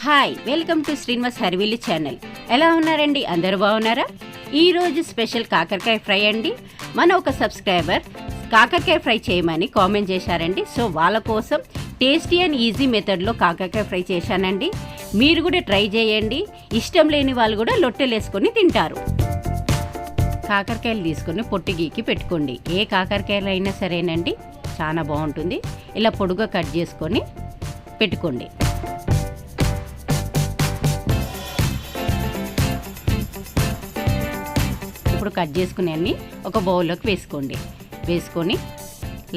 Hi, welcome to Srinivas Harvilli channel. ఎలా ఉన్నారండి? అందరూ బాగున్నారా? ఈరోజు స్పెషల్ కాకరకాయ ఫ్రై అండి. మన ఒక సబ్స్క్రైబర్ కాకరకాయ ఫ్రై చేయమని కామెంట్ చేశారండి. సో వాళ్ళ కోసం టేస్టీ అండ్ ఈజీ మెథడ్లో కాకరకాయ ఫ్రై చేశానండి. మీరు కూడా ట్రై చేయండి. ఇష్టం లేని వాళ్ళు కూడా లొట్టెలు వేసుకొని తింటారు. కాకరకాయలు తీసుకొని పొట్టు గీకి పెట్టుకోండి. ఏ కాకరకాయలు అయినా సరేనండి, చాలా బాగుంటుంది. ఇలా పొడుగా కట్ చేసుకొని పెట్టుకోండి. ఇప్పుడు కట్ చేసుకునే అన్ని ఒక బౌల్లోకి వేసుకోండి. వేసుకొని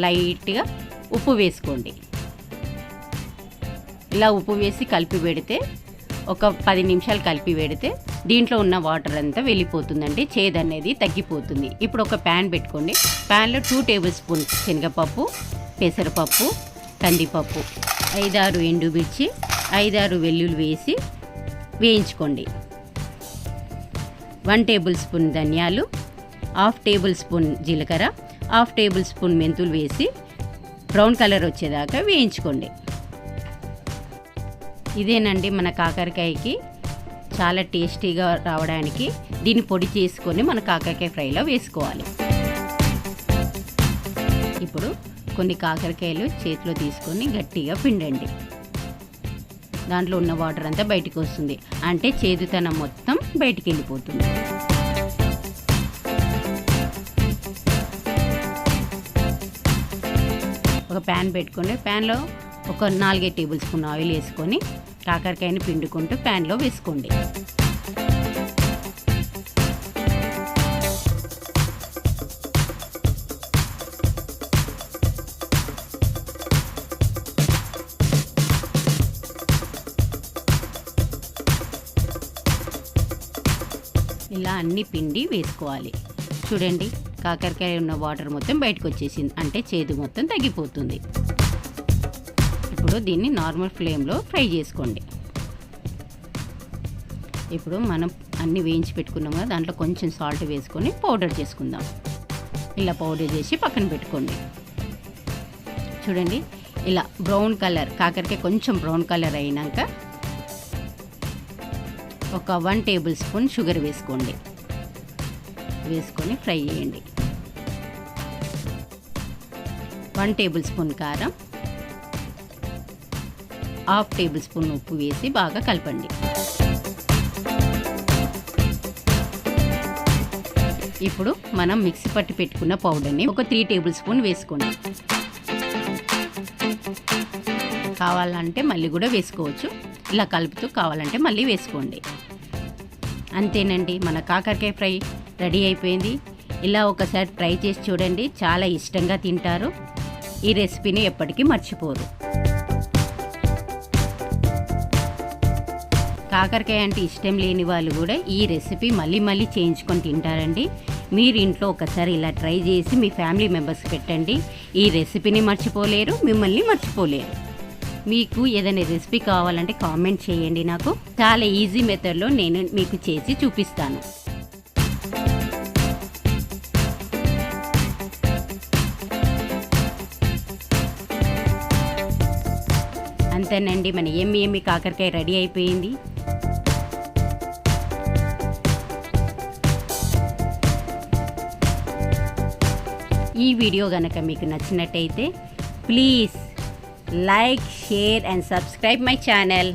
లైట్గా ఉప్పు వేసుకోండి. ఇలా ఉప్పు వేసి కలిపి పెడితే ఒక 10 నిమిషాలు కలిపి పెడితే దీంట్లో ఉన్న వాటర్ అంతా వెళ్ళిపోతుందండి, చేదు అనేది తగ్గిపోతుంది. ఇప్పుడు ఒక ప్యాన్ పెట్టుకోండి. ప్యాన్లో 2 టేబుల్ స్పూన్స్ శనగపప్పు, పెసరపప్పు, కందిపప్పు, 5-6 ఎండుమిర్చి, 5-6 వెల్లుల్లి వేసి వేయించుకోండి. 1 టేబుల్ స్పూన్ ధనియాలు, 1/2 టేబుల్ స్పూన్ జీలకర్ర, 1/2 టేబుల్ స్పూన్ మెంతులు వేసి బ్రౌన్ కలర్ వచ్చేదాకా వేయించుకోండి. ఇదేనండి మన కాకరకాయకి చాలా టేస్టీగా రావడానికి దీన్ని పొడి చేసుకొని మన కాకరకాయ ఫ్రైలో వేసుకోవాలి. ఇప్పుడు కొన్ని కాకరకాయలు చేతిలో తీసుకొని గట్టిగా పిండండి. దాంట్లో ఉన్న వాటర్ అంతా బయటికి వస్తుంది, అంటే చేదుతనం మొత్తం బయటికి వెళ్ళిపోతుంది. ఒక ప్యాన్ పెట్టుకోండి. ప్యాన్లో ఒక 4 టేబుల్ స్పూన్ ఆయిల్ వేసుకొని కాకరకాయని పిండుకుంటూ ప్యాన్లో వేసుకోండి. ఇలా అన్ని పిండి వేసుకోవాలి. చూడండి, కాకరకాయ ఉన్న వాటర్ మొత్తం బయటకు వచ్చేసింది, అంటే చేదు మొత్తం తగ్గిపోతుంది. ఇప్పుడు దీన్ని నార్మల్ ఫ్లేమ్లో ఫ్రై చేసుకోండి. ఇప్పుడు మనం అన్ని వేయించి పెట్టుకున్నాం కదా, దాంట్లో కొంచెం సాల్ట్ వేసుకొని పౌడర్ చేసుకుందాం. ఇలా పౌడర్ చేసి పక్కన పెట్టుకోండి. చూడండి, ఇలా బ్రౌన్ కలర్ కాకరకాయ కొంచెం బ్రౌన్ కలర్ అయినాక ఒక 1 టేబుల్ స్పూన్ షుగర్ వేసుకోండి. వేసుకొని ఫ్రై చేయండి. 1 టేబుల్ స్పూన్ కారం, 1/2 టేబుల్ స్పూన్ ఉప్పు వేసి బాగా కలపండి. ఇప్పుడు మనం మిక్సీ పట్టి పెట్టుకున్న పౌడర్ని ఒక 3 టేబుల్ స్పూన్ వేసుకోండి. కావాలంటే మళ్ళీ కూడా వేసుకోవచ్చు. ఇలా కలుపుతూ కావాలంటే మళ్ళీ వేసుకోండి. అంతేనండి, మన కాకరకాయ ఫ్రై రెడీ అయిపోయింది. ఇలా ఒకసారి ట్రై చేసి చూడండి, చాలా ఇష్టంగా తింటారు. ఈ రెసిపీని ఎప్పటికీ మర్చిపోరు. కాకరకాయ అంటే ఇష్టం లేని వాళ్ళు కూడా ఈ రెసిపీ మళ్ళీ మళ్ళీ చేయించుకొని తింటారండి. మీరు ఇంట్లో ఒకసారి ఇలా ట్రై చేసి మీ ఫ్యామిలీ మెంబర్స్కి పెట్టండి. ఈ రెసిపీని మర్చిపోలేరు, మిమ్మల్ని మర్చిపోలేరు. మీకు ఏదైనా రెసిపీ కావాలంటే కామెంట్ చేయండి. నాకు చాలా ఈజీ మెథడ్లో నేను మీకు చేసి చూపిస్తాను. అంతేనండి, మన ఎమ్మి కాకరకాయ రెడీ అయిపోయింది. ఈ వీడియో కనుక మీకు నచ్చినట్టయితే please like, share and subscribe my channel.